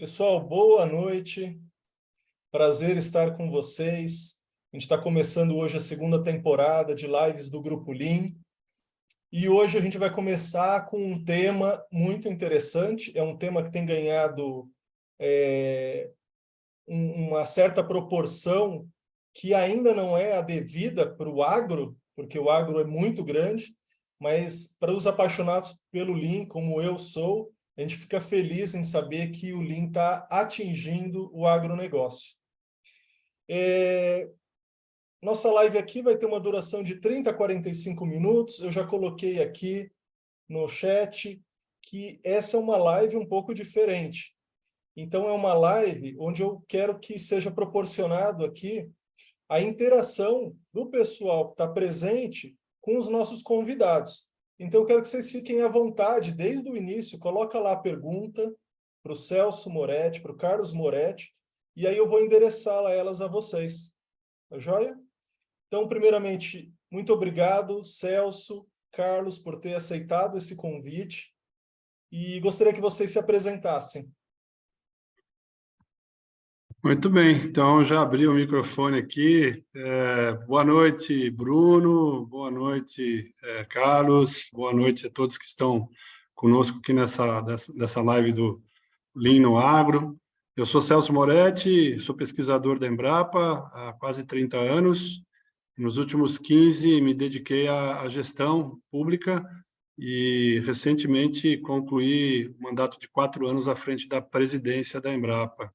Pessoal, boa noite. Prazer estar com vocês. A gente está começando hoje a segunda temporada de lives do Grupo Lean. E hoje a gente vai começar com um tema muito interessante. É um tema que tem ganhado uma certa proporção que ainda não é a devida para o agro, porque o agro é muito grande, mas para os apaixonados pelo Lean, como eu sou, a gente fica feliz em saber que o Lean está atingindo o agronegócio. Nossa live aqui vai ter uma duração de 30 a 45 minutos. Eu já coloquei aqui no chat que essa é uma live um pouco diferente. Então, é uma live onde eu quero que seja proporcionado aqui a interação do pessoal que está presente com os nossos convidados. Então, eu quero que vocês fiquem à vontade, desde o início, coloca lá a pergunta para o Celso Moretti, para o Carlos Moretti, e aí eu vou endereçá-la elas a vocês. Tá joia? Então, primeiramente, muito obrigado, Celso, Carlos, por ter aceitado esse convite, e gostaria que vocês se apresentassem. Muito bem, então já abri o microfone aqui. Boa noite, Bruno, boa noite, Carlos, boa noite a todos que estão conosco aqui dessa live do Lean no Agro. Eu sou Celso Moretti, sou pesquisador da Embrapa há quase 30 anos. Nos últimos 15 me dediquei à gestão pública e recentemente concluí o mandato de 4 anos à frente da presidência da Embrapa.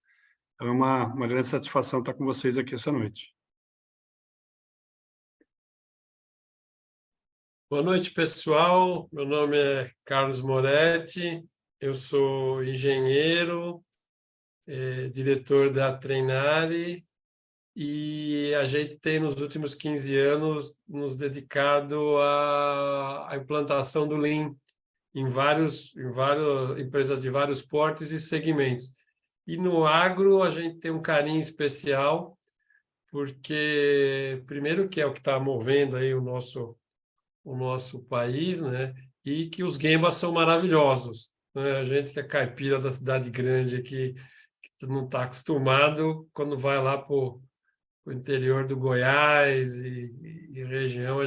É uma grande satisfação estar com vocês aqui essa noite. Boa noite, pessoal. Meu nome é Carlos Moretti, eu sou engenheiro, diretor da Treinare, e a gente tem, nos últimos 15 anos, nos dedicado à implantação do Lean em várias empresas de vários portes e segmentos. E no agro, a gente tem um carinho especial, porque, primeiro, que é o que está movendo aí o nosso país, né? E que os gembas são maravilhosos, né? A gente que é caipira da cidade grande, que não está acostumado, quando vai lá para o interior do Goiás e região,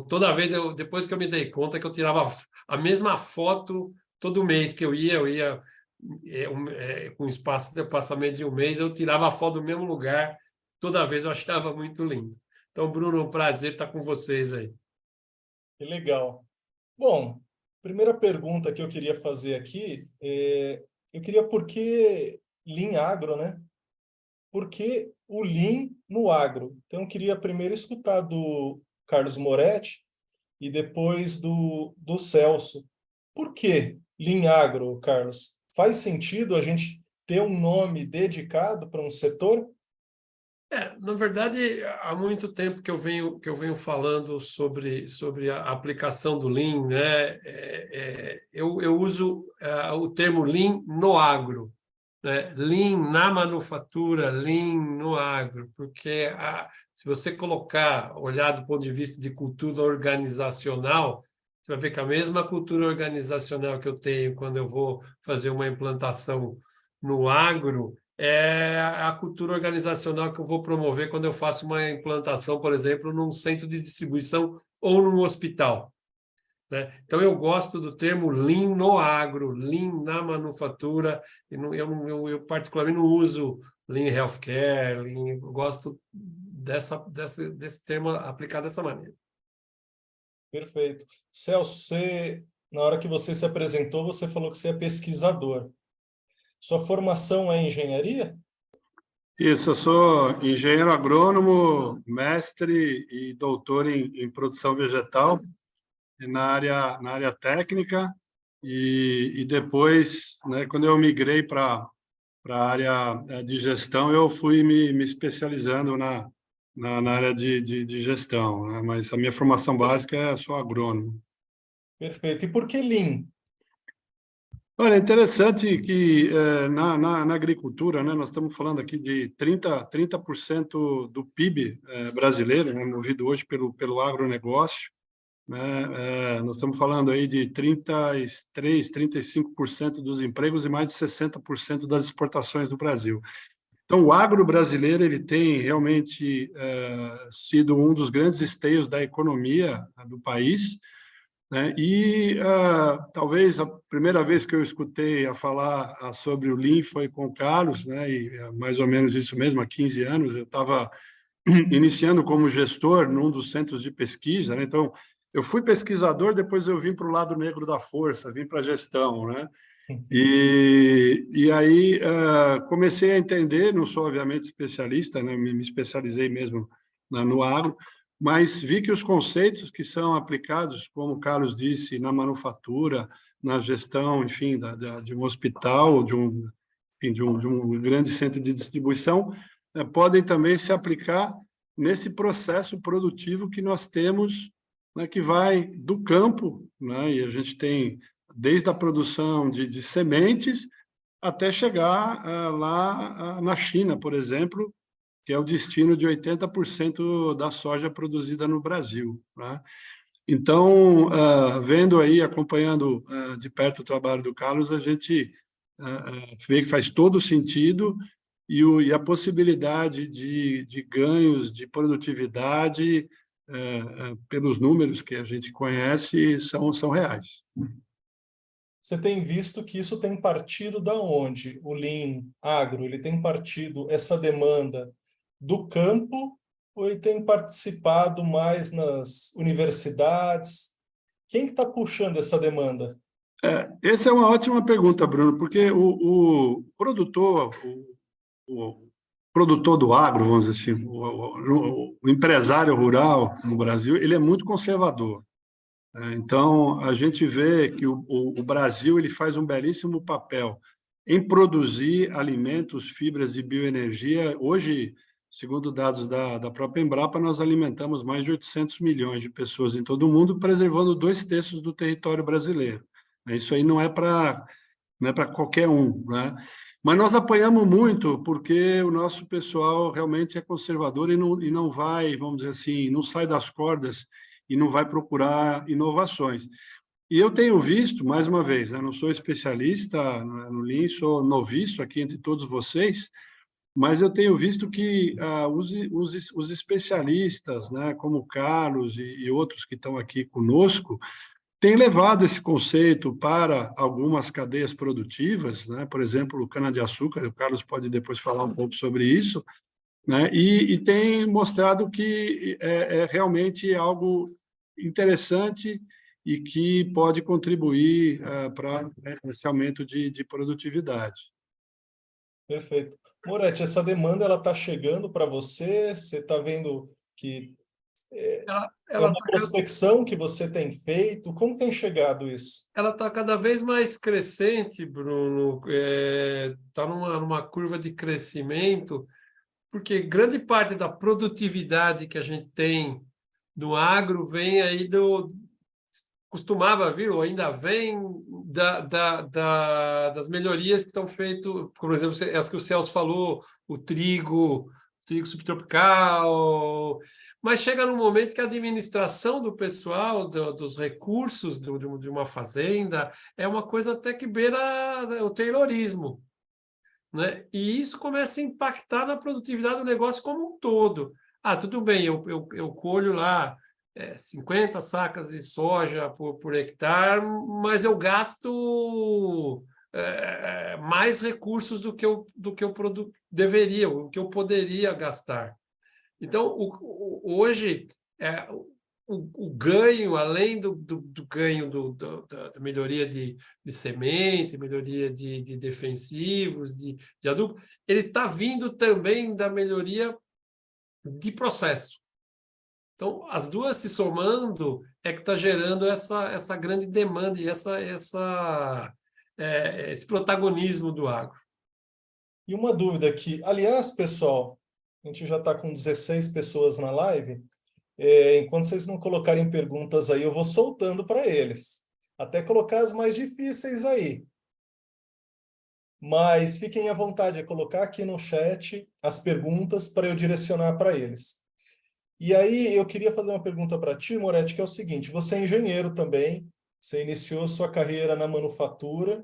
toda vez, depois que eu me dei conta que eu tirava a mesma foto todo mês que eu ia com espaço de passamento de um mês, eu tirava a foto do mesmo lugar, toda vez eu achava muito lindo. Então, Bruno, é um prazer estar com vocês aí. Que legal. Bom, primeira pergunta que eu queria fazer aqui eu queria por que Lean Agro, né? Por que o Lean no agro? Então, eu queria primeiro escutar do Carlos Moretti e depois do Celso. Por que Lean Agro, Carlos? Faz sentido a gente ter um nome dedicado para um setor? Na verdade, há muito tempo que eu venho falando sobre a aplicação do Lean, né? Eu uso o termo Lean no agro, né? Lean na manufatura, Lean no agro, porque se você olhar do ponto de vista de cultura organizacional, você vai ver que a mesma cultura organizacional que eu tenho quando eu vou fazer uma implantação no agro é a cultura organizacional que eu vou promover quando eu faço uma implantação, por exemplo, num centro de distribuição ou num hospital, né? Então, eu gosto do termo Lean no agro, Lean na manufatura. Eu particularmente não uso Lean Healthcare, eu gosto desse termo aplicado dessa maneira. Perfeito. Celso, na hora que você se apresentou, você falou que você é pesquisador. Sua formação é em engenharia? Isso, eu sou engenheiro agrônomo, mestre e doutor em produção vegetal na área técnica e depois, né, quando eu migrei para a área de gestão, eu fui me especializando na área de gestão, né? Mas a minha formação básica é sou agrônomo. Perfeito. E por que Lean? Olha, é interessante que na agricultura, né, nós estamos falando aqui de 30% do PIB brasileiro, né, movido hoje pelo agronegócio, né? Nós estamos falando aí de 33, 35% dos empregos e mais de 60% das exportações do Brasil. Então, o agro brasileiro ele tem realmente sido um dos grandes esteios da economia do país, né? E talvez a primeira vez que eu escutei a falar sobre o Lean foi com o Carlos, né? E mais ou menos isso mesmo, há 15 anos, eu estava iniciando como gestor num dos centros de pesquisa, né? Então, eu fui pesquisador, depois eu vim para o lado negro da força, vim para a gestão, né? E aí comecei a entender, não sou obviamente especialista, né? Me especializei mesmo no agro, mas vi que os conceitos que são aplicados, como o Carlos disse, na manufatura, na gestão, enfim, de um hospital, enfim, de um grande centro de distribuição, podem também se aplicar nesse processo produtivo que nós temos, né, que vai do campo, né, e a gente tem desde a produção de sementes até chegar lá na China, por exemplo, que é o destino de 80% da soja produzida no Brasil, né? Então, vendo aí, acompanhando de perto o trabalho do Carlos, a gente vê que faz todo sentido e a possibilidade de ganhos de produtividade pelos números que a gente conhece são reais. Você tem visto que isso tem partido da onde? O Lean Agro, ele tem partido essa demanda do campo ou ele tem participado mais nas universidades? Quem que está puxando essa demanda? Essa é uma ótima pergunta, Bruno, porque o produtor, o produtor do agro, vamos dizer assim, o empresário rural no Brasil, ele é muito conservador. Então, a gente vê que o Brasil ele faz um belíssimo papel em produzir alimentos, fibras e bioenergia. Hoje, segundo dados da própria Embrapa, nós alimentamos mais de 800 milhões de pessoas em todo o mundo, preservando 2/3 do território brasileiro. Isso aí não é para qualquer um, né? Mas nós apanhamos muito porque o nosso pessoal realmente é conservador e não vai, vamos dizer assim, não sai das cordas e não vai procurar inovações. E eu tenho visto, mais uma vez, né, não sou especialista no Lean, sou noviço aqui entre todos vocês, mas eu tenho visto que os especialistas, né, como o Carlos e outros que estão aqui conosco, têm levado esse conceito para algumas cadeias produtivas, né, por exemplo, o cana-de-açúcar, o Carlos pode depois falar um pouco sobre isso, né, e tem mostrado que é realmente algo interessante e que pode contribuir para esse aumento de produtividade. Perfeito. Moretti, essa demanda ela está chegando para você? Você está vendo que Ela é uma está prospecção que você tem feito? Como tem chegado isso? ela tá cada vez mais crescente, Bruno. Está numa curva de crescimento, porque grande parte da produtividade que a gente tem no agro vem aí costumava vir, ou ainda vem, das melhorias que estão feitas, por exemplo, as que o Celso falou, o trigo subtropical, mas chega num momento que a administração do pessoal, dos recursos de uma fazenda, é uma coisa até que beira o taylorismo, né? E isso começa a impactar na produtividade do negócio como um todo. Ah, tudo bem, eu colho lá 50 sacas de soja por hectare, mas eu gasto mais recursos do que eu deveria, o que eu poderia gastar. Então, hoje, o ganho, além do ganho da melhoria de semente, melhoria de defensivos, de adubo, ele está vindo também da melhoria de processo. Então, as duas se somando é que está gerando essa grande demanda e esse protagonismo do agro. E uma dúvida aqui, aliás, pessoal, a gente já está com 16 pessoas na live. Enquanto vocês não colocarem perguntas aí, eu vou soltando para eles. Até colocar as mais difíceis aí. Mas fiquem à vontade de colocar aqui no chat as perguntas para eu direcionar para eles. E aí eu queria fazer uma pergunta para ti, Moretti, que é o seguinte: você é engenheiro também, você iniciou sua carreira na manufatura,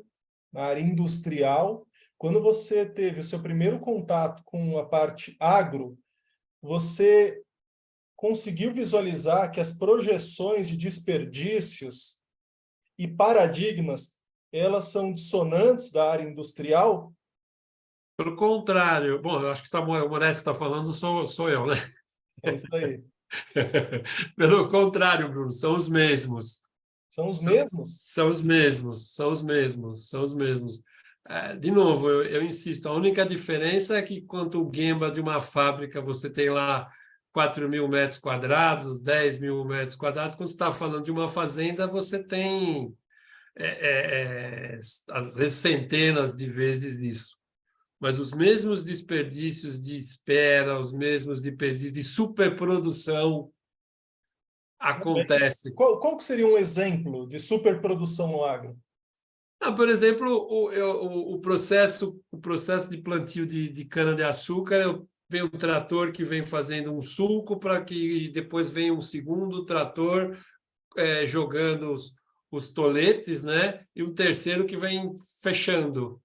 na área industrial. Quando você teve o seu primeiro contato com a parte agro, você conseguiu visualizar que as projeções de desperdícios e paradigmas, elas são dissonantes da área industrial? Pelo contrário, bom, eu acho que o Moretti está falando, sou eu, né? É isso aí. Pelo contrário, Bruno, são os mesmos. São os mesmos? São os mesmos, são os mesmos, são os mesmos. De novo, eu insisto, a única diferença é que quanto o Gemba de uma fábrica, você tem lá 4.000 metros quadrados, 10.000 metros quadrados, quando você está falando de uma fazenda, você tem, às vezes, centenas de vezes isso. Mas os mesmos desperdícios de espera, os mesmos desperdícios de superprodução Tudo bem. acontecem. Qual que seria um exemplo de superprodução no agro? Por exemplo, o processo de plantio de cana-de-açúcar, vem um trator que vem fazendo um sulco para que depois venha um segundo trator jogando os toletes, né? E um terceiro que vem fechando,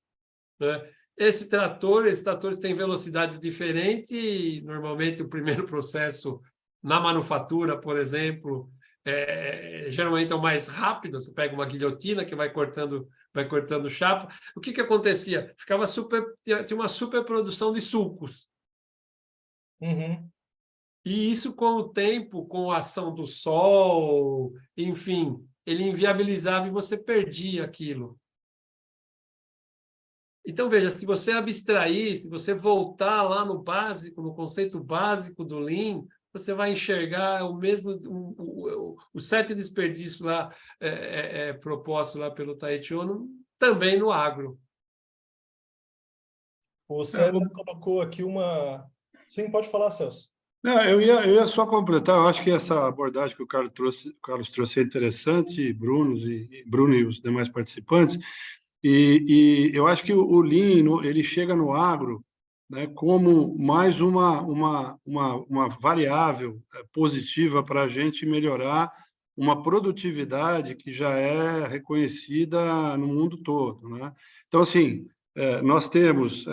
né? Esses tratores têm velocidades diferentes e, normalmente, o primeiro processo na manufatura, por exemplo, geralmente é o mais rápido. Você pega uma guilhotina que vai cortando chapa. O que acontecia? Tinha uma superprodução de sulcos. Uhum. E isso, com o tempo, com a ação do sol, enfim, ele inviabilizava e você perdia aquilo. Então, veja, se você abstrair, se você voltar lá no básico, no conceito básico do Lean, você vai enxergar o mesmo, o sete desperdício lá proposto lá pelo Taiichi Ohno, também no agro. O César colocou aqui uma... Sim, pode falar, Celso. Não, eu ia só completar, eu acho que essa abordagem que o Carlos trouxe é interessante, Bruno e os demais participantes, e eu acho que o Lean, ele chega no agro, né, como mais uma variável positiva para a gente melhorar uma produtividade que já é reconhecida no mundo todo, né? Então, assim, nós temos,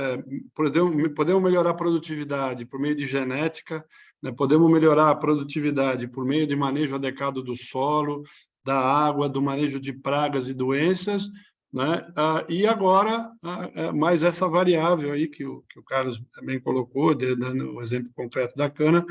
por exemplo, podemos melhorar a produtividade por meio de genética, né? Podemos melhorar a produtividade por meio de manejo adequado do solo, da água, do manejo de pragas e doenças, né? E agora, mais essa variável aí que o Carlos também colocou, dando o exemplo concreto da cana,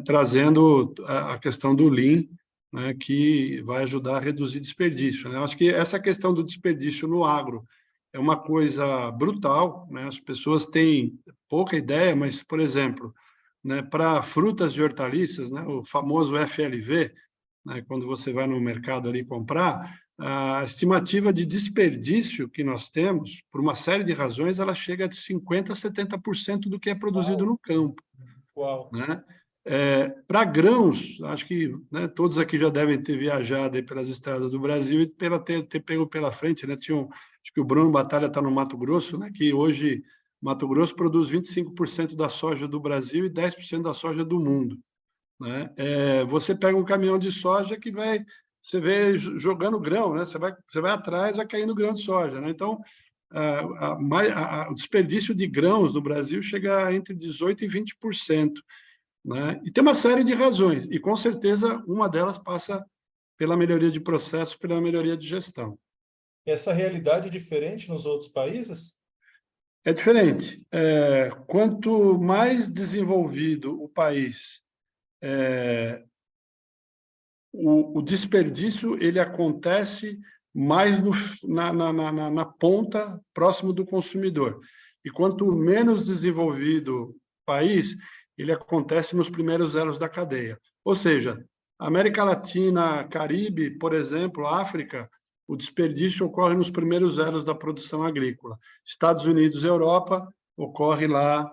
trazendo a questão do Lean, né, que vai ajudar a reduzir desperdício, né? Acho que essa questão do desperdício no agro é uma coisa brutal, né? As pessoas têm pouca ideia, mas, por exemplo, né, para frutas e hortaliças, né, o famoso FLV, né, quando você vai no mercado ali comprar, a estimativa de desperdício que nós temos, por uma série de razões, ela chega de 50% a 70% do que é produzido Uau, no campo, uau. né? Para grãos, acho que, né, todos aqui já devem ter viajado aí pelas estradas do Brasil e ter pego pela frente, né? Acho que o Bruno Batalha está no Mato Grosso, né? Que hoje Mato Grosso produz 25% da soja do Brasil e 10% da soja do mundo, né? Você pega um caminhão de soja que você vê jogando grão, né? Você vai atrás, vai caindo grão de soja, né? Então, o desperdício de grãos no Brasil chega a entre 18% e 20%. Né? E tem uma série de razões, e com certeza uma delas passa pela melhoria de processo, pela melhoria de gestão. Essa realidade é diferente nos outros países? É diferente. Quanto mais desenvolvido o país, o desperdício ele acontece mais na ponta, próximo do consumidor. E quanto menos desenvolvido o país, ele acontece nos primeiros elos da cadeia. Ou seja, América Latina, Caribe, por exemplo, África, o desperdício ocorre nos primeiros elos da produção agrícola. Estados Unidos e Europa ocorre lá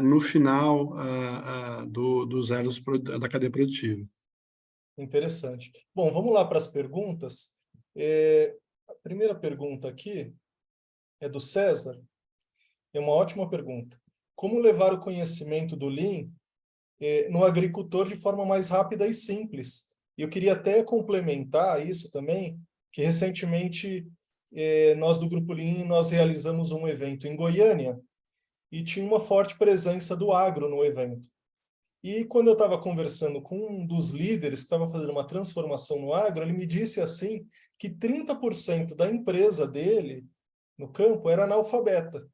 no final dos elos da cadeia produtiva. Interessante. Bom, vamos lá para as perguntas. A primeira pergunta aqui é do César. É uma ótima pergunta. Como levar o conhecimento do Lean no agricultor de forma mais rápida e simples. E eu queria até complementar isso também, que recentemente nós do Grupo Lean, nós realizamos um evento em Goiânia e tinha uma forte presença do agro no evento. E quando eu estava conversando com um dos líderes que estava fazendo uma transformação no agro, ele me disse assim que 30% da empresa dele no campo era analfabeta.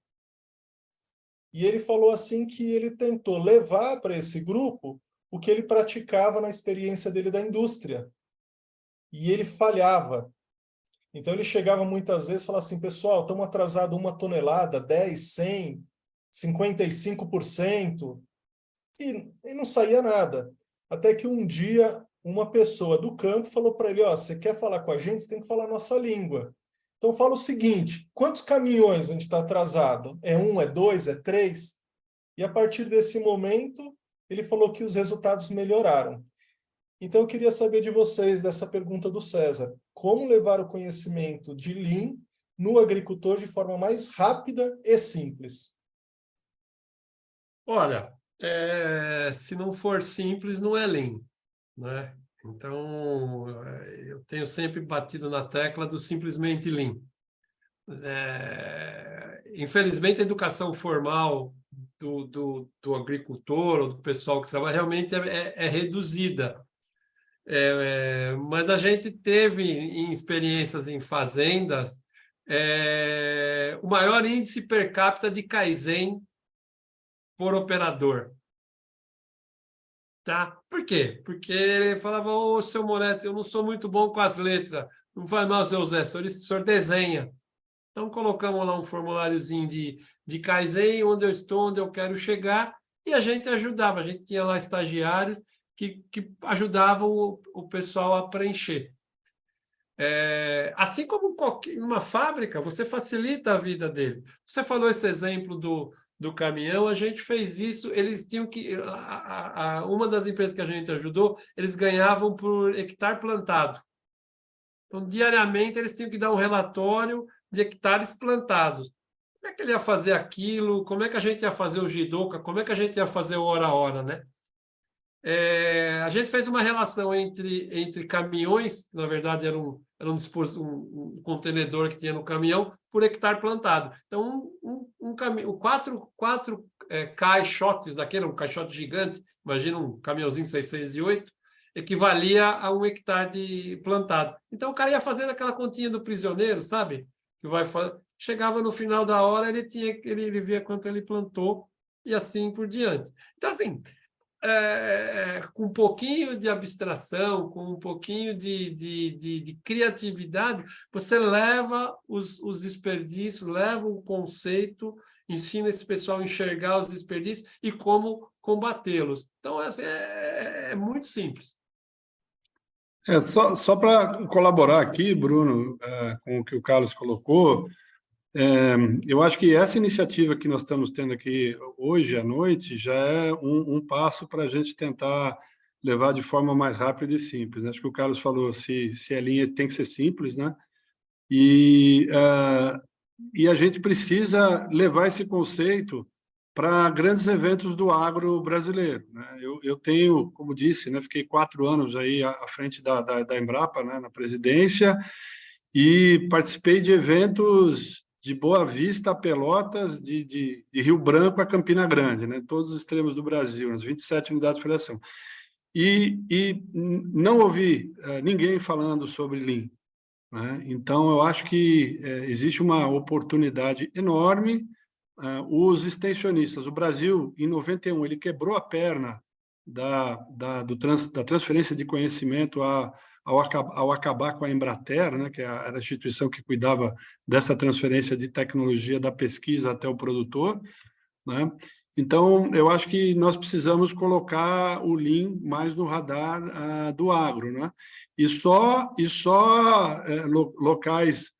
E ele falou assim que ele tentou levar para esse grupo o que ele praticava na experiência dele da indústria. E ele falhava. Então ele chegava muitas vezes e falava assim, pessoal, estamos atrasados 1 tonelada, 10, 100, 55%. E não saía nada. Até que um dia uma pessoa do campo falou para ele, ó, você quer falar com a gente, você tem que falar a nossa língua. Então fala o seguinte, quantos caminhões a gente está atrasado? É 1, é 2, é 3? E a partir desse momento, ele falou que os resultados melhoraram. Então eu queria saber de vocês dessa pergunta do César. Como levar o conhecimento de Lean no agricultor de forma mais rápida e simples? Olha, se não for simples, não é Lean, né? Então, eu tenho sempre batido na tecla do simplesmente Lean. Infelizmente, a educação formal do agricultor ou do pessoal que trabalha realmente é reduzida. Mas a gente teve, em experiências em fazendas, o maior índice per capita de Kaizen por operador. Tá? Por quê? Porque ele falava, ô, seu Moretti, eu não sou muito bom com as letras. Não vai mal, seu Zé, o senhor desenha. Então, colocamos lá um formuláriozinho de Kaizen, onde eu estou, onde eu quero chegar, e a gente ajudava. A gente tinha lá estagiários que ajudavam o pessoal a preencher. Assim como uma fábrica, você facilita a vida dele. Você falou esse exemplo do caminhão, a gente fez isso, eles tinham que... uma das empresas que a gente ajudou, eles ganhavam por hectare plantado. Então, diariamente, eles tinham que dar um relatório de hectares plantados. Como é que ele ia fazer aquilo? Como é que a gente ia fazer o Jidoka? Como é que a gente ia fazer o hora a hora, né? A gente fez uma relação entre caminhões, que na verdade era um contenedor que tinha no caminhão, por hectare plantado. Então, quatro caixotes daquele, um caixote gigante, imagina um caminhãozinho 608, equivalia a 1 hectare plantado. Então, o cara ia fazendo aquela continha do prisioneiro, sabe? Chegava no final da hora, ele via quanto ele plantou e assim por diante. Então, assim, com um pouquinho de abstração, com um pouquinho de criatividade, você leva os desperdícios, leva o conceito, ensina esse pessoal a enxergar os desperdícios e como combatê-los. Então, assim, é muito simples. Só para colaborar aqui, Bruno, com o que o Carlos colocou, eu acho que essa iniciativa que nós estamos tendo aqui hoje à noite já é um passo para a gente tentar levar de forma mais rápida e simples. Acho que o Carlos falou, se a linha tem que ser simples, né? E a gente precisa levar esse conceito para grandes eventos do agro brasileiro, né? Eu tenho, como disse, né, fiquei 4 anos aí à frente da Embrapa, né, na presidência, e participei de eventos de Boa Vista a Pelotas, de Rio Branco a Campina Grande, né, todos os extremos do Brasil, nas 27 unidades de federação. E não ouvi ninguém falando sobre Lean, né? Então, eu acho que existe uma oportunidade enorme. Os extensionistas, o Brasil, em 91, ele quebrou a perna da transferência de conhecimento ao acabar com a Embrater, né, que era a instituição que cuidava dessa transferência de tecnologia da pesquisa até o produtor, né? Então, eu acho que nós precisamos colocar o Lean mais no radar do agro, né? E só locais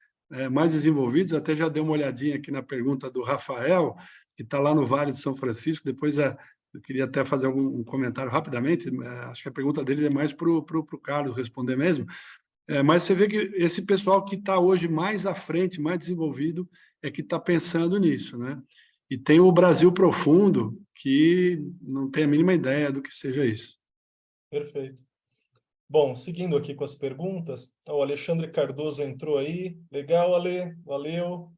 mais desenvolvidos, até já dei uma olhadinha aqui na pergunta do Rafael, que está lá no Vale de São Francisco, depois eu queria até fazer um comentário rapidamente, acho que a pergunta dele é mais para o Carlos responder mesmo, mas você vê que esse pessoal que está hoje mais à frente, mais desenvolvido, é que está pensando nisso, né? E tem o Brasil Profundo, que não tem a mínima ideia do que seja isso. Perfeito. Bom, seguindo aqui com as perguntas, o Alexandre Cardoso entrou aí. Legal, Ale, valeu.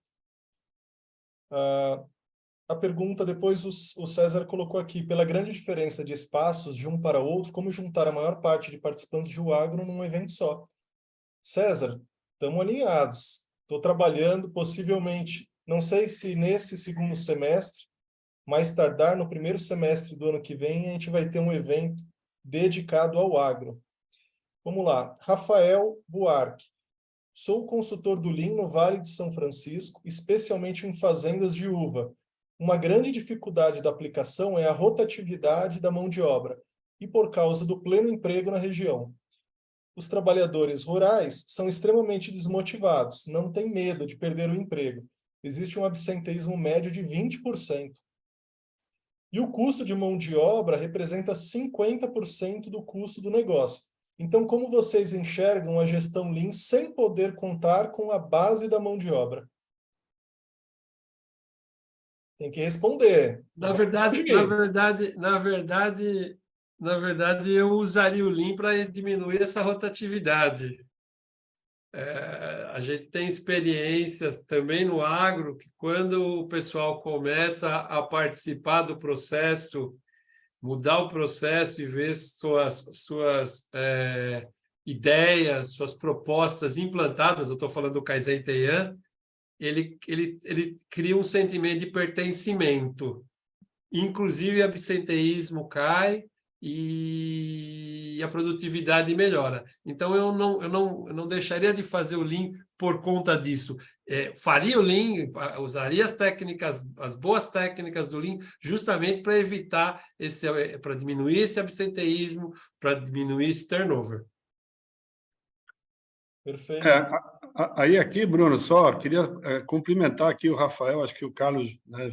A pergunta depois o César colocou aqui, pela grande diferença de espaços de um para outro, como juntar a maior parte de participantes de UAGRO num evento só? César, estamos alinhados. Estou trabalhando, possivelmente, não sei se nesse segundo semestre, mais tardar no primeiro semestre do ano que vem, a gente vai ter um evento dedicado ao agro. Vamos lá. Rafael Buarque. Sou consultor do Lean no Vale de São Francisco, especialmente em fazendas de uva. Uma grande dificuldade da aplicação é a rotatividade da mão de obra e por causa do pleno emprego na região. Os trabalhadores rurais são extremamente desmotivados, não têm medo de perder o emprego. Existe um absenteísmo médio de 20%. E o custo de mão de obra representa 50% do custo do negócio. Então, como vocês enxergam a gestão Lean sem poder contar com a base da mão de obra? Tem que responder. Na verdade, eu usaria o Lean para diminuir essa rotatividade. A gente tem experiências também no agro que quando o pessoal começa a participar do processo, mudar o processo e ver suas ideias, suas propostas implantadas, eu estou falando do Kaizen Teian, ele cria um sentimento de pertencimento. Inclusive, o absenteísmo cai e a produtividade melhora. Então, eu não deixaria de fazer o Lean por conta disso. Faria o Lean, usaria as boas técnicas do Lean, justamente para evitar para diminuir esse absenteísmo, para diminuir esse turnover. Perfeito. Aí aqui, Bruno, só queria cumprimentar aqui o Rafael, acho que o Carlos, né,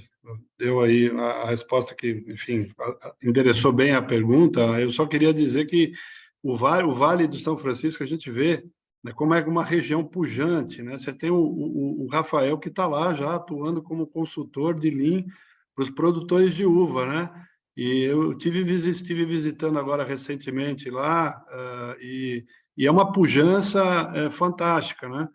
deu aí a resposta que, enfim, endereçou bem a pergunta. Eu só queria dizer que o Vale do São Francisco, a gente vê, né, como é uma região pujante, né? Você tem o Rafael que está lá já atuando como consultor de Lean para os produtores de uva, né? E eu estive visitando agora recentemente lá, e é uma pujança fantástica, né?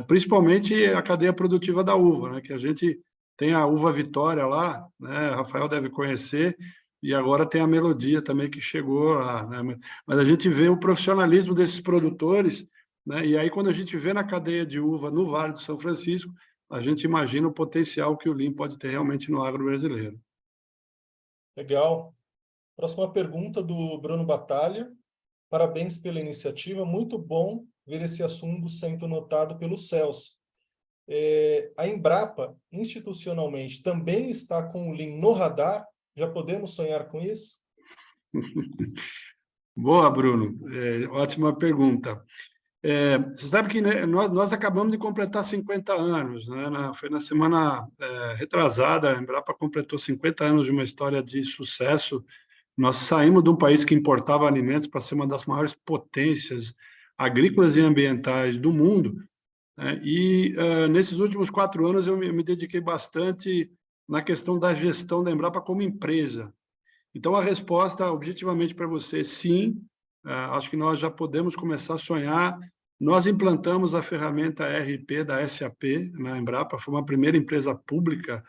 Principalmente a cadeia produtiva da uva, né? Que a gente tem a uva Vitória lá, né? Rafael deve conhecer, e agora tem a Melodia também que chegou lá, né? Mas a gente vê o profissionalismo desses produtores, né? E aí quando a gente vê na cadeia de uva no Vale do São Francisco, a gente imagina o potencial que o Lean pode ter realmente no agro brasileiro. Legal. Próxima pergunta do Bruno Batalha. Parabéns pela iniciativa, muito bom ver esse assunto sendo notado pelo Celso. A Embrapa, institucionalmente, também está com o Lean no radar? Já podemos sonhar com isso? Boa, Bruno. Ótima pergunta. Você sabe que, né, nós acabamos de completar 50 anos, né? Foi na semana retrasada, a Embrapa completou 50 anos de uma história de sucesso. Nós saímos de um país que importava alimentos para ser uma das maiores potências agrícolas e ambientais do mundo, né? E nesses últimos 4 anos eu me dediquei bastante na questão da gestão da Embrapa como empresa. Então, a resposta, objetivamente para você, sim, acho que nós já podemos começar a sonhar. Nós implantamos a ferramenta ERP da SAP na Embrapa, foi uma primeira empresa pública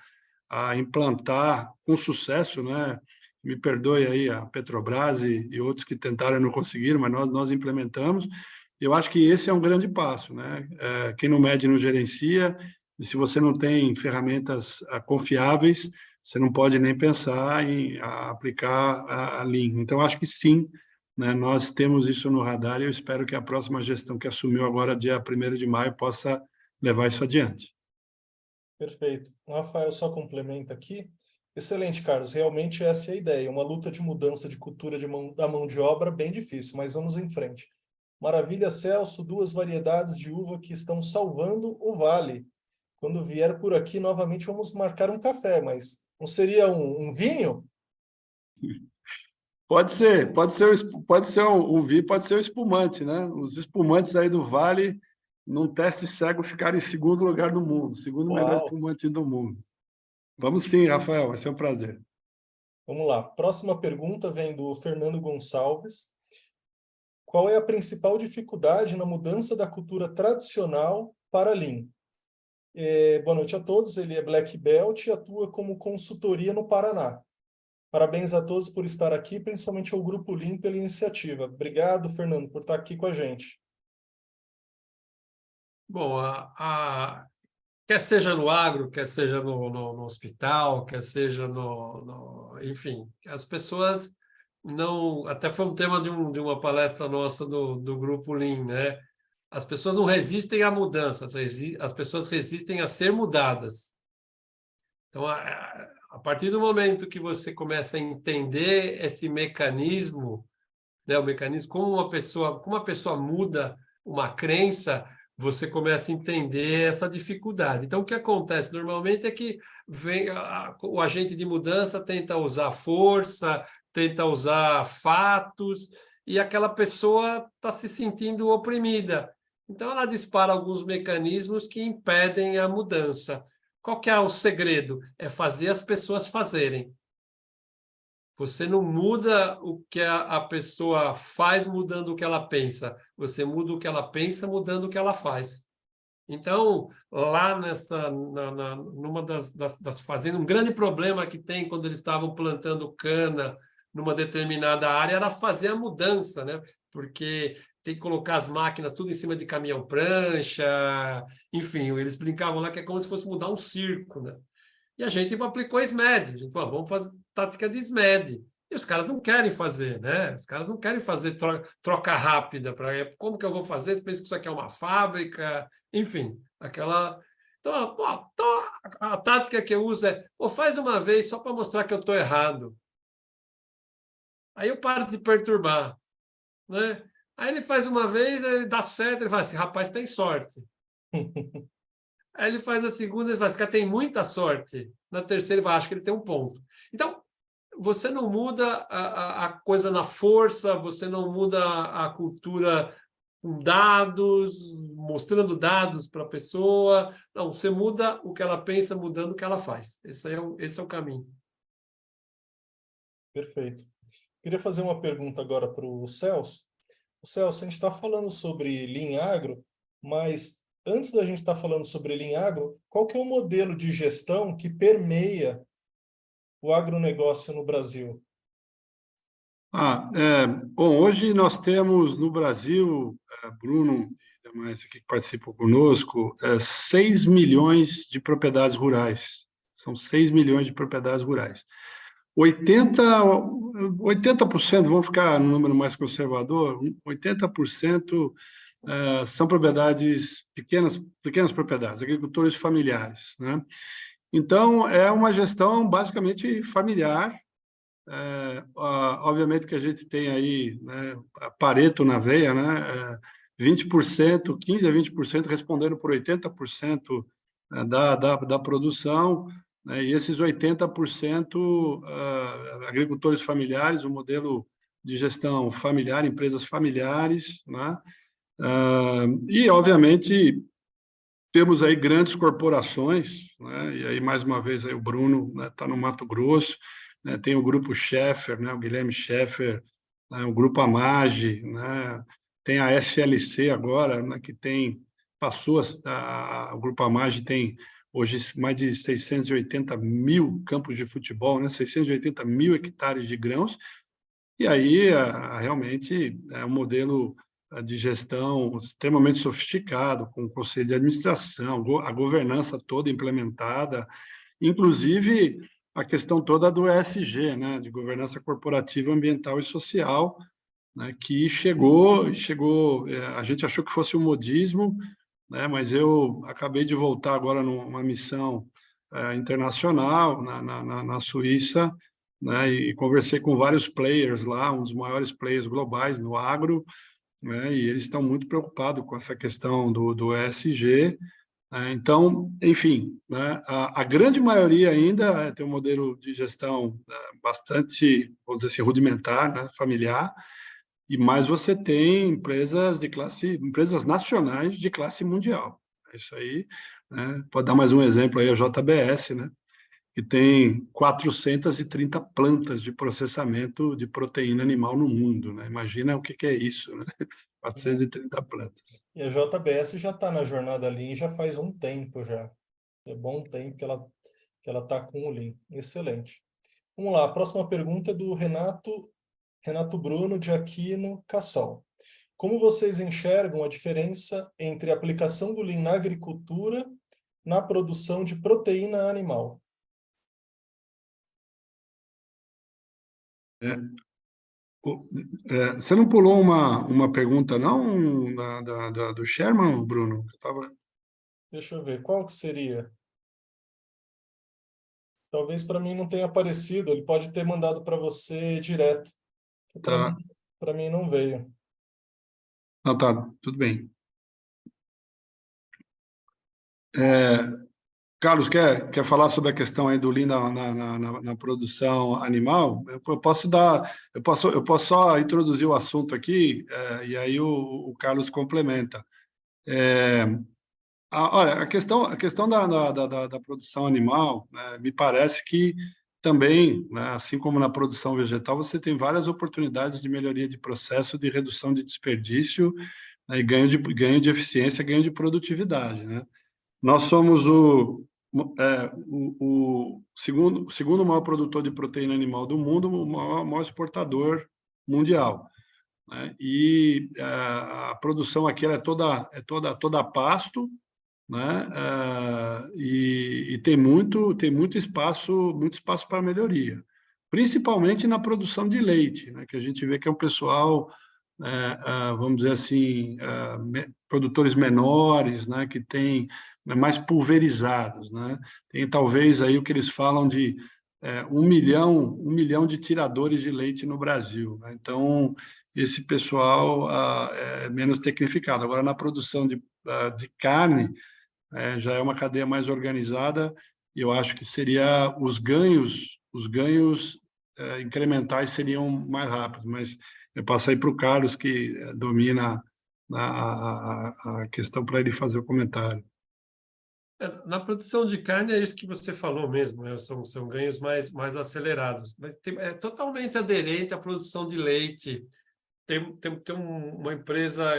a implantar com sucesso, né? Me perdoe aí a Petrobras e outros que tentaram e não conseguiram, mas nós implementamos. Eu acho que esse é um grande passo, né? Quem não mede não gerencia, e se você não tem ferramentas confiáveis, você não pode nem pensar em aplicar a Lean. Então, acho que sim, né? Nós temos isso no radar e eu espero que a próxima gestão que assumiu agora, dia 1º de maio, possa levar isso adiante. Perfeito. O Rafael só complementa aqui. Excelente, Carlos. Realmente essa é a ideia. Uma luta de mudança de cultura da mão de obra bem difícil, mas vamos em frente. Maravilha, Celso. 2 variedades de uva que estão salvando o vale. Quando vier por aqui, novamente vamos marcar um café, mas não seria um vinho? Pode ser um vinho, pode ser um espumante, né? Os espumantes aí do Vale, num teste cego, ficaram em segundo lugar no mundo, segundo melhor Uau! espumante do mundo. Vamos sim, Rafael, vai ser um prazer. Vamos lá. Próxima pergunta vem do Fernando Gonçalves. Qual é a principal dificuldade na mudança da cultura tradicional para Lean? Boa noite a todos. Ele é Black Belt e atua como consultoria no Paraná. Parabéns a todos por estar aqui, principalmente ao Grupo Lean pela iniciativa. Obrigado, Fernando, por estar aqui com a gente. Bom, quer seja no agro, quer seja no hospital, quer seja enfim, as pessoas não... Até foi um tema de uma palestra nossa do Grupo Lean, né? As pessoas não resistem à mudança, as pessoas resistem a ser mudadas. Então, a partir do momento que você começa a entender esse mecanismo, né, o mecanismo, como uma pessoa muda uma crença, você começa a entender essa dificuldade. Então, o que acontece normalmente é que o agente de mudança tenta usar força, tenta usar fatos, e aquela pessoa está se sentindo oprimida. Então, ela dispara alguns mecanismos que impedem a mudança. Qual que é o segredo? É fazer as pessoas fazerem. Você não muda o que a pessoa faz mudando o que ela pensa. Você muda o que ela pensa mudando o que ela faz. Então, lá numa das fazendas, um grande problema que tem quando eles estavam plantando cana numa determinada área era fazer a mudança, né? Porque tem que colocar as máquinas tudo em cima de caminhão-prancha, enfim, eles brincavam lá que é como se fosse mudar um circo, né? E a gente aplicou a SMED. A gente falou, vamos fazer tática de SMED. E os caras não querem fazer, né? Os caras não querem fazer troca rápida. Como que eu vou fazer? Você pensa que isso aqui é uma fábrica? Enfim, aquela... Então, a tática que eu uso é, faz uma vez só para mostrar que eu estou errado. Aí eu paro de perturbar, né? Aí ele faz uma vez, ele dá certo, ele fala, esse rapaz tem sorte. Aí ele faz a segunda, ele fala, esse cara tem muita sorte. Na terceira, ele vai, acho que ele tem um ponto. Então, você não muda a coisa na força, você não muda a cultura com dados, mostrando dados para a pessoa. Não, você muda o que ela pensa, mudando o que ela faz. Esse é o caminho. Perfeito. Queria fazer uma pergunta agora para o Celso. O Celso, a gente está falando sobre Lean Agro, mas antes da gente estar falando sobre Lean Agro, qual que é o modelo de gestão que permeia o agronegócio no Brasil? Bom, hoje nós temos no Brasil, Bruno e demais aqui que participam conosco, 6 milhões de propriedades rurais. São 6 milhões de propriedades rurais. 80%, vamos ficar no número mais conservador, 80% são propriedades, pequenas propriedades, agricultores familiares, né? Então, é uma gestão basicamente familiar. Obviamente que a gente tem aí, né, Pareto na veia, né? 20%, 15% a 20% respondendo por 80% da produção, né? E esses 80% agricultores familiares, o modelo de gestão familiar, empresas familiares, né? E, obviamente, temos aí grandes corporações, né? E aí, mais uma vez, aí o Bruno está, né, no Mato Grosso, né? Tem o Grupo Schaeffer, né? O Guilherme Schaeffer, né? O Grupo Amage, né? Tem a SLC agora, né? Que passou, o Grupo Amage tem hoje mais de 680 mil campos de futebol, né? 680 mil hectares de grãos, e aí realmente é um modelo de gestão extremamente sofisticado, com o conselho de administração, a governança toda implementada, inclusive a questão toda do ESG, né, de governança corporativa, ambiental e social, né, que chegou, a gente achou que fosse um modismo, né, mas eu acabei de voltar agora numa missão internacional na Suíça, né, e conversei com vários players lá, um dos maiores players globais no agro, né, e eles estão muito preocupados com essa questão do ESG. Então, enfim, né, a grande maioria ainda tem um modelo de gestão bastante, vamos dizer assim, rudimentar, né, familiar, e mais você tem empresas nacionais de classe mundial. É isso aí, né? Pode dar mais um exemplo aí, a JBS, né? que tem 430 plantas de processamento de proteína animal no mundo, né? Imagina o que é isso, né? 430 plantas. E a JBS já está na jornada Lean já faz um tempo já. É bom tempo que ela está com o Lean. Excelente. Vamos lá, a próxima pergunta é do Renato Bruno de Aquino Cassol. Como vocês enxergam a diferença entre a aplicação do Lean na agricultura, na produção de proteína animal? Você não pulou uma pergunta, não, do Sherman, Bruno? Deixa eu ver, qual que seria? Talvez para mim não tenha aparecido, ele pode ter mandado para você direto. Tá. Para mim não veio. Não, tá, tudo bem. Carlos, quer falar sobre a questão aí do Lean na produção animal? Eu posso só introduzir o assunto aqui, e aí o Carlos complementa. Olha, a questão da produção animal, né, me parece que também, né, assim como na produção vegetal, você tem várias oportunidades de melhoria de processo, de redução de desperdício, né, e ganho de eficiência, ganho de produtividade, né? Nós somos o segundo maior produtor de proteína animal do mundo, o maior exportador mundial, né? E a produção aqui ela é toda a pasto, né? E tem muito espaço para melhoria, principalmente na produção de leite, né? Que a gente vê que é um pessoal, vamos dizer assim, produtores menores, né? Que tem mais pulverizados, né? Tem talvez aí o que eles falam de 1 milhão de tiradores de leite no Brasil, né? Então esse pessoal é menos tecnificado. Agora na produção de carne, já é uma cadeia mais organizada, e eu acho que seria os ganhos incrementais seriam mais rápidos, mas eu passo aí para o Carlos, que domina a questão, para ele fazer o comentário. Na produção de carne é isso que você falou mesmo, né? São ganhos mais acelerados, mas é totalmente aderente à produção de leite. Tem uma empresa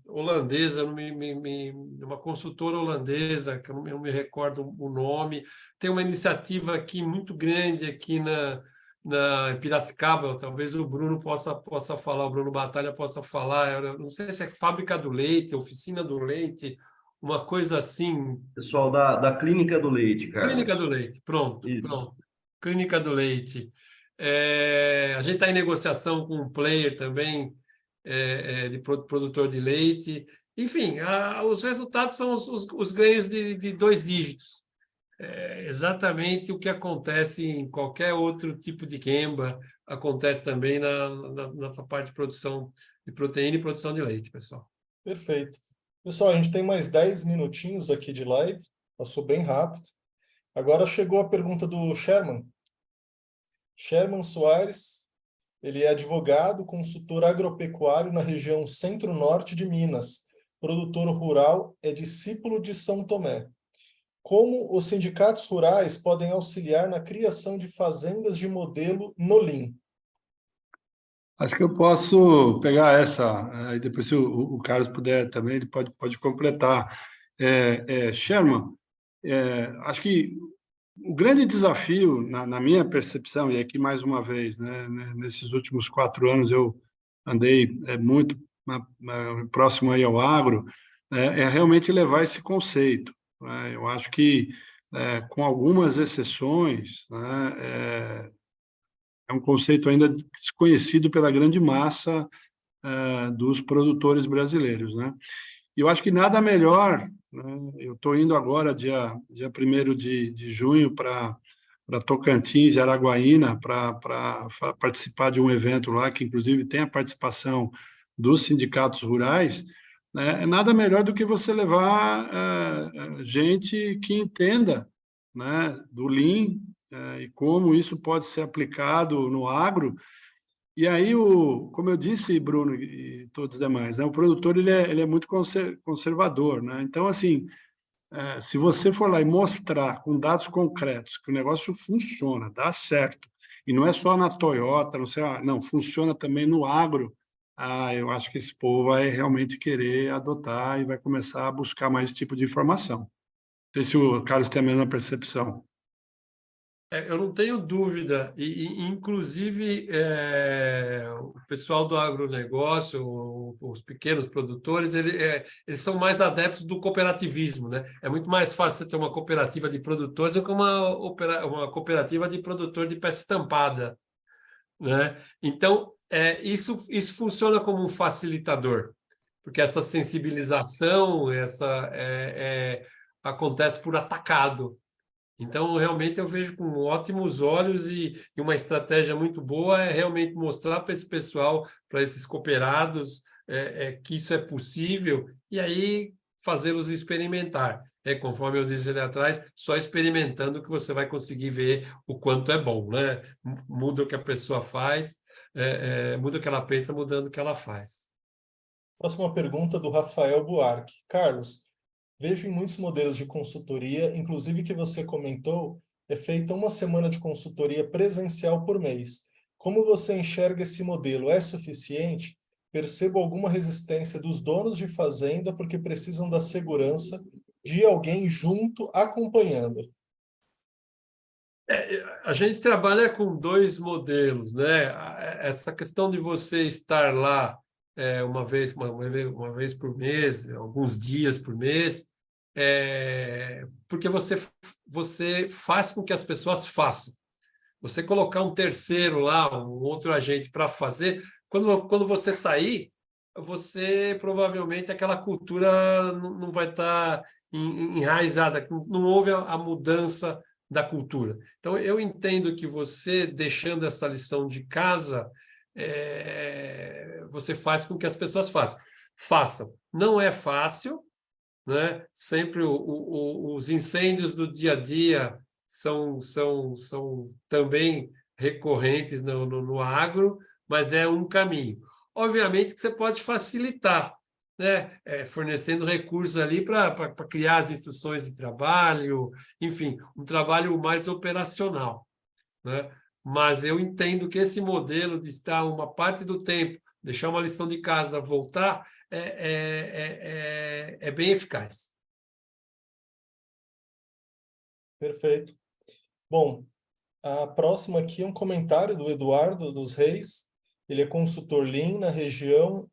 holandesa, uma consultora holandesa, que eu não me recordo o nome, tem uma iniciativa aqui muito grande aqui em Piracicaba, talvez o Bruno possa falar, o Bruno Batalha possa falar, eu não sei se é Fábrica do Leite, Oficina do Leite, uma coisa assim. Pessoal da Clínica do Leite, Clínica do Carlos. Leite, pronto. Isso. Clínica do Leite. A gente está em negociação com um player também de produtor de leite. Enfim, os resultados são os ganhos de 2 dígitos. Exatamente o que acontece em qualquer outro tipo de quemba, acontece também nessa parte de produção de proteína e produção de leite, pessoal. Perfeito. Pessoal, a gente tem mais 10 minutinhos aqui de live, passou bem rápido. Agora chegou a pergunta do Sherman. Sherman Soares, ele é advogado, consultor agropecuário na região centro-norte de Minas, produtor rural, é discípulo de São Tomé. Como os sindicatos rurais podem auxiliar na criação de fazendas de modelo no Lean? Acho que eu posso pegar essa, e depois se o Carlos puder também, ele pode completar. Sherman, acho que o grande desafio, na minha percepção, e aqui mais uma vez, né, nesses últimos 4 anos eu andei muito próximo aí ao agro, é realmente levar esse conceito, né? Eu acho que, com algumas exceções, né, é um conceito ainda desconhecido pela grande massa dos produtores brasileiros, né? E eu acho que nada melhor, né? Eu estou indo agora, dia 1º de junho, para Tocantins e Araguaína, para participar de um evento lá, que inclusive tem a participação dos sindicatos rurais, né? Nada melhor do que você levar gente que entenda, né, do Lean, e como isso pode ser aplicado no agro. E aí, como eu disse, Bruno e todos os demais, né, o produtor ele é muito conservador, né? Então, assim, se você for lá e mostrar com dados concretos que o negócio funciona, dá certo, e não é só na Toyota, não sei, não, funciona também no agro, eu acho que esse povo vai realmente querer adotar e vai começar a buscar mais esse tipo de informação. Não sei se o Carlos tem a mesma percepção. Eu não tenho dúvida, inclusive o pessoal do agronegócio, os pequenos produtores, eles são mais adeptos do cooperativismo, né? É muito mais fácil você ter uma cooperativa de produtores do que uma cooperativa de produtor de peça estampada, né? Então, isso funciona como um facilitador, porque essa sensibilização acontece por atacado. Então, realmente, eu vejo com ótimos olhos e uma estratégia muito boa é realmente mostrar para esse pessoal, para esses cooperados, que isso é possível e aí fazê-los experimentar. Conforme eu disse ali atrás, só experimentando que você vai conseguir ver o quanto é bom, né? Muda o que a pessoa faz, muda o que ela pensa, mudando o que ela faz. Próxima pergunta do Rafael Buarque. Carlos, vejo em muitos modelos de consultoria, inclusive que você comentou, é feita uma semana de consultoria presencial por mês. Como você enxerga esse modelo? É suficiente? Percebo alguma resistência dos donos de fazenda porque precisam da segurança de alguém junto acompanhando. A gente trabalha com dois modelos, né? Essa questão de você estar lá uma vez por mês, alguns dias por mês, porque você faz com que as pessoas façam. Você colocar um terceiro lá, um outro agente para fazer, quando você sair, você provavelmente aquela cultura não vai estar enraizada, não houve a mudança da cultura. Então, eu entendo que você, deixando essa lição de casa, você faz com que as pessoas façam. Não é fácil, né? Sempre os incêndios do dia a dia são também recorrentes no agro, mas é um caminho. Obviamente que você pode facilitar, né? Fornecendo recursos ali para criar as instruções de trabalho, enfim, um trabalho mais operacional, né? Mas eu entendo que esse modelo de estar uma parte do tempo, deixar uma lição de casa, voltar, é bem eficaz. Perfeito. Bom, a próxima aqui é um comentário do Eduardo dos Reis. Ele é consultor Lean na região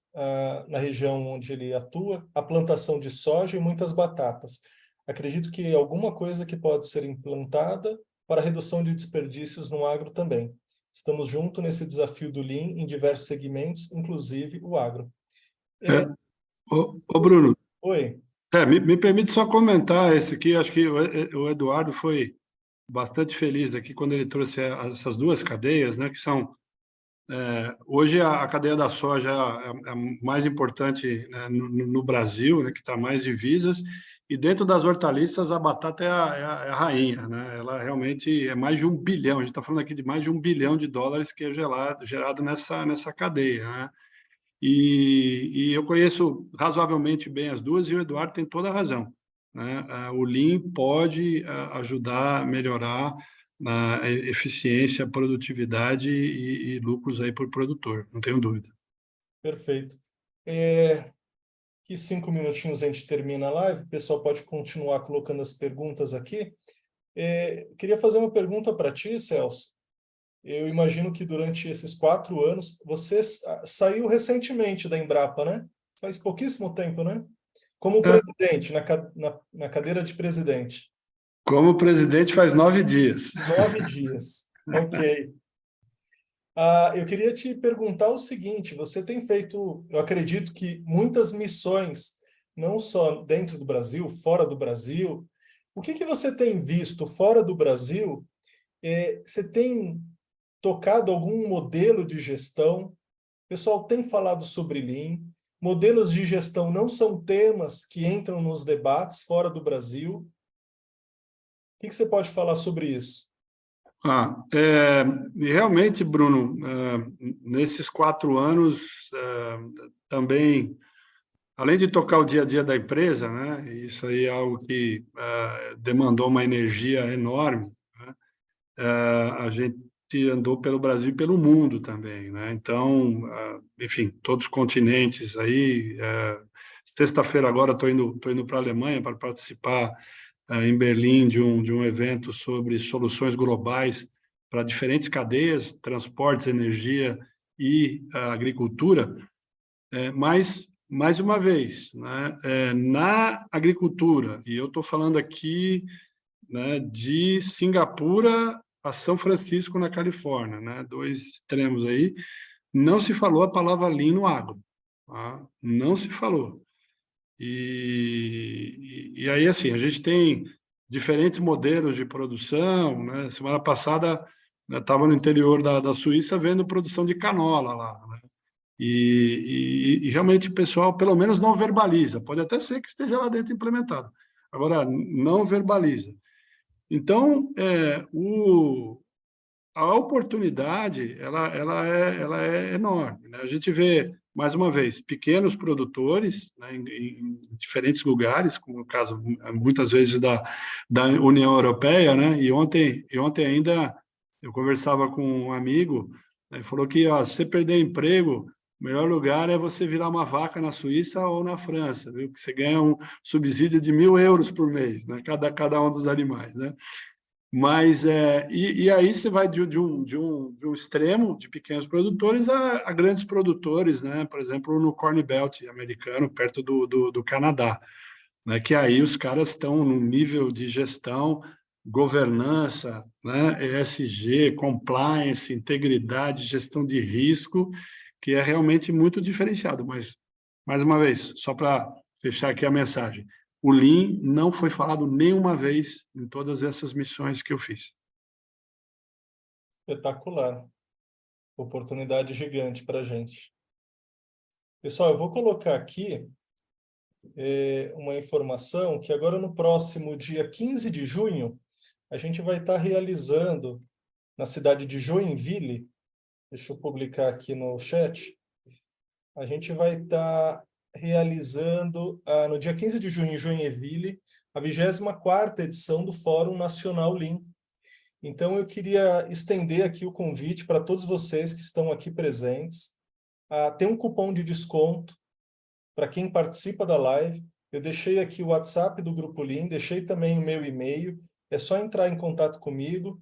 onde ele atua, a plantação de soja e muitas batatas. Acredito que alguma coisa que pode ser implantada para a redução de desperdícios no agro também. Estamos juntos nesse desafio do Lean em diversos segmentos, inclusive o agro. Ô, Bruno, Oi. me permite só comentar esse aqui. Acho que o Eduardo foi bastante feliz aqui quando ele trouxe essas duas cadeias, né, que são hoje a cadeia da soja é a mais importante, né, no Brasil, né, que está mais divisas, e dentro das hortaliças a batata é a rainha, né? Ela realmente é mais de 1 bilhão, a gente está falando aqui de mais de $1 bilhão que é gerado nessa cadeia, né? E eu conheço razoavelmente bem as duas e o Eduardo tem toda a razão, né? O Lean pode ajudar a melhorar a eficiência, produtividade e lucros aí por produtor, não tenho dúvida. Perfeito. Que 5 minutinhos a gente termina a live, o pessoal pode continuar colocando as perguntas aqui. Queria fazer uma pergunta para ti, Celso. Eu imagino que durante esses 4 anos, você saiu recentemente da Embrapa, né? Faz pouquíssimo tempo, né? Como presidente, na cadeira de presidente. Como presidente faz 9 dias. 9 dias. Ok. Eu queria te perguntar o seguinte, você tem feito, eu acredito que muitas missões, não só dentro do Brasil, fora do Brasil. O que você tem visto fora do Brasil? Você tem tocado algum modelo de gestão? O pessoal tem falado sobre Lean. Modelos de gestão não são temas que entram nos debates fora do Brasil. O que você pode falar sobre isso? Realmente, Bruno, nesses 4 anos também além de tocar o dia a dia da empresa, né, isso aí é algo que demandou uma energia enorme, né, a gente andou pelo Brasil e pelo mundo também, né? Então, enfim, todos os continentes aí. Sexta-feira agora estou indo para a Alemanha para participar em Berlim de um evento sobre soluções globais para diferentes cadeias, transportes, energia e agricultura. Mas, mais uma vez, né, na agricultura, e eu estou falando aqui, né, de Singapura a São Francisco, na Califórnia, né, dois extremos aí, não se falou a palavra Lean no agro, tá? Não se falou. E aí, assim, a gente tem diferentes modelos de produção, né? Semana passada eu estava no interior da Suíça vendo produção de canola lá, né? E realmente o pessoal, pelo menos, não verbaliza. Pode até ser que esteja lá dentro implementado. Agora, não verbaliza. Então, a oportunidade ela é enorme, né? A gente vê, mais uma vez, pequenos produtores, né, em diferentes lugares, como o caso, muitas vezes, da União Europeia, né? E ontem ainda eu conversava com um amigo, né, falou que, ó, se você perder emprego, o melhor lugar é você virar uma vaca na Suíça ou na França, viu? Que você ganha um subsídio de 1.000 euros por mês, né? Cada um dos animais, né? Mas, e aí você vai de um extremo de pequenos produtores a grandes produtores, né? Por exemplo, no Corn Belt americano, perto do Canadá, né? Que aí os caras estão num nível de gestão, governança, né? ESG, compliance, integridade, gestão de risco, que é realmente muito diferenciado. Mas, mais uma vez, só para fechar aqui a mensagem, o Lean não foi falado nenhuma vez em todas essas missões que eu fiz. Espetacular. Oportunidade gigante para a gente. Pessoal, eu vou colocar aqui uma informação que agora no próximo dia 15 de junho, a gente vai estar realizando na cidade de Joinville, deixa eu publicar aqui no chat, a gente vai estar realizando, no dia 15 de junho em Joinville, a 24ª edição do Fórum Nacional Lean. Então, eu queria estender aqui o convite para todos vocês que estão aqui presentes. Tem um cupom de desconto para quem participa da live. Eu deixei aqui o WhatsApp do Grupo Lean, deixei também o meu e-mail. É só entrar em contato comigo.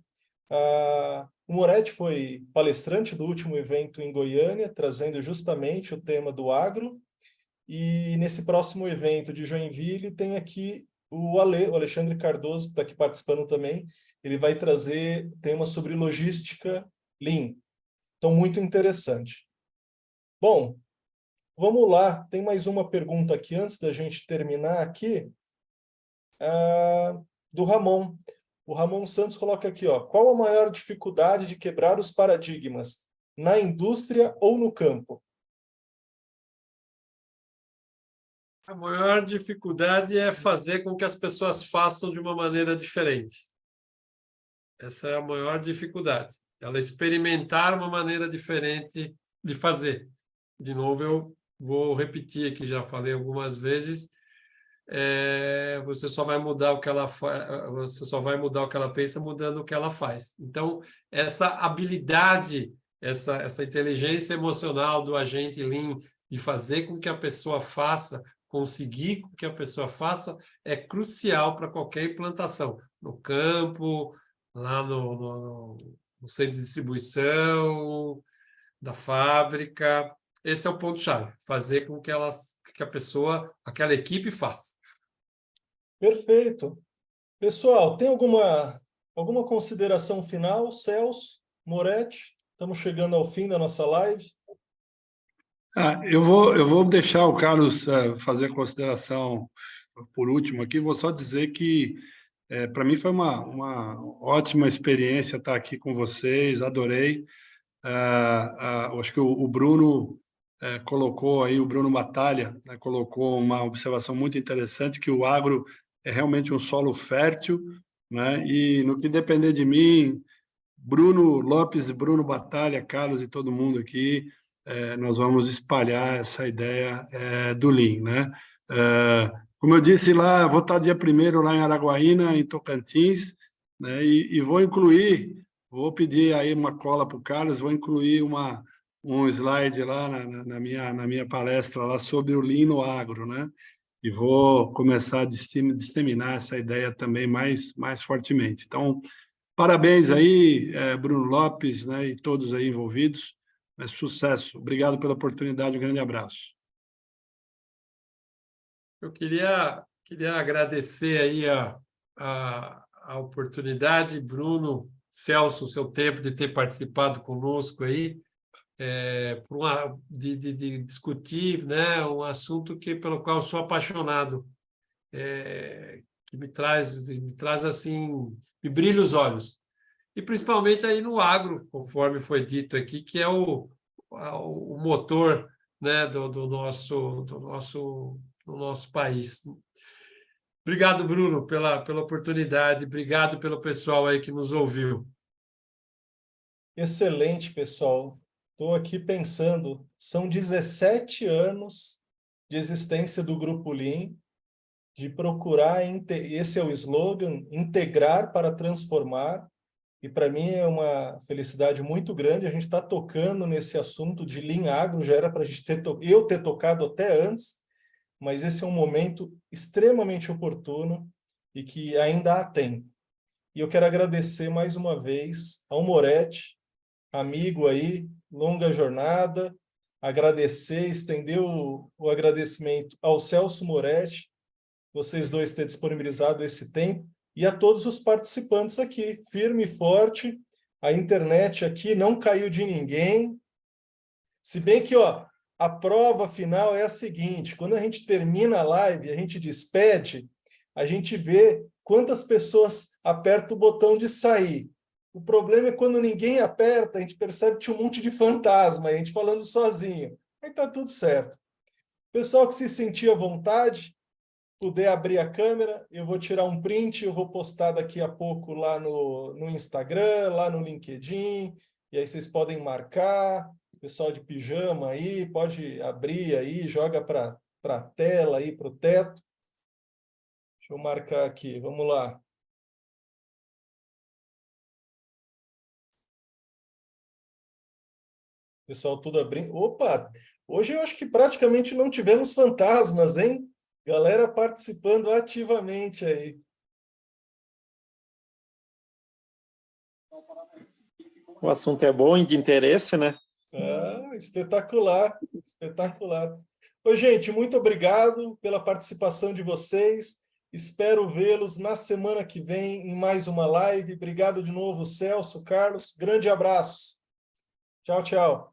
O Moretti foi palestrante do último evento em Goiânia, trazendo justamente o tema do agro. E nesse próximo evento de Joinville tem aqui o Alexandre Cardoso, que está aqui participando também. Ele vai trazer temas sobre logística Lean. Então, muito interessante. Bom, vamos lá. Tem mais uma pergunta aqui, antes da gente terminar aqui, do Ramon. O Ramon Santos coloca aqui, ó, qual a maior dificuldade de quebrar os paradigmas, na indústria ou no campo? A maior dificuldade é fazer com que as pessoas façam de uma maneira diferente. Essa é a maior dificuldade. Ela experimentar uma maneira diferente de fazer. De novo, eu vou repetir aqui, já falei algumas vezes, você só vai mudar o que ela você só vai mudar o que ela pensa mudando o que ela faz. Então, essa habilidade, essa inteligência emocional do agente Lean de fazer com que a pessoa faça, conseguir que a pessoa faça, é crucial para qualquer implantação, no campo, lá no centro de distribuição, da fábrica. Esse é o ponto-chave, fazer com que a pessoa, aquela equipe faça. Perfeito. Pessoal, tem alguma consideração final? Celso, Moretti, estamos chegando ao fim da nossa live. Eu vou deixar o Carlos fazer a consideração por último aqui. Vou só dizer que, para mim, foi uma ótima experiência estar aqui com vocês, adorei. Acho que o Bruno colocou aí, o Bruno Batalha, né, colocou uma observação muito interessante, que o agro é realmente um solo fértil, né? E no que depender de mim, Bruno Lopes, Bruno Batalha, Carlos e todo mundo aqui, nós vamos espalhar essa ideia do Lean, né? Como eu disse lá, vou estar dia 1º lá em Araguaína, em Tocantins, né? E vou pedir aí uma cola para o Carlos, vou incluir um slide lá na minha palestra lá sobre o Lean no agro, né? E vou começar a disseminar essa ideia também mais fortemente. Então, parabéns aí, Bruno Lopes, né, e todos aí envolvidos. Sucesso. Obrigado pela oportunidade. Um grande abraço. Eu queria agradecer aí a oportunidade, Bruno, Celso, o seu tempo de ter participado conosco aí, de discutir, né, um assunto pelo qual eu sou apaixonado, que me traz assim, me brilha os olhos. E principalmente aí no agro, conforme foi dito aqui, que é o motor, né, do nosso país. Obrigado, Bruno, pela oportunidade. Obrigado pelo pessoal aí que nos ouviu. Excelente, pessoal. Estou aqui pensando, são 17 anos de existência do Grupo Lean, de procurar, esse é o slogan, integrar para transformar, e para mim é uma felicidade muito grande a gente estar tocando nesse assunto de Lean Agro, já era para a gente eu ter tocado até antes, mas esse é um momento extremamente oportuno e que ainda há tempo. E eu quero agradecer mais uma vez ao Moretti, amigo aí, longa jornada, estender o agradecimento ao Celso Moretti, vocês dois terem disponibilizado esse tempo, e a todos os participantes aqui, firme e forte, a internet aqui não caiu de ninguém, se bem que a prova final é a seguinte, quando a gente termina a live, a gente despede, a gente vê quantas pessoas apertam o botão de sair. O problema é quando ninguém aperta, a gente percebe que tinha um monte de fantasma, a gente falando sozinho. Aí tá tudo certo. Pessoal que se sentir à vontade, puder abrir a câmera, eu vou tirar um print, eu vou postar daqui a pouco lá no Instagram, lá no LinkedIn, e aí vocês podem marcar, o pessoal de pijama aí, pode abrir aí, joga para a tela aí, para o teto. Deixa eu marcar aqui, vamos lá. Pessoal, tudo abrindo. Opa! Hoje eu acho que praticamente não tivemos fantasmas, hein? Galera participando ativamente aí. O assunto é bom e de interesse, né? Ah, espetacular, espetacular. Ô, gente, muito obrigado pela participação de vocês. Espero vê-los na semana que vem em mais uma live. Obrigado de novo, Celso, Carlos. Grande abraço. Tchau, tchau.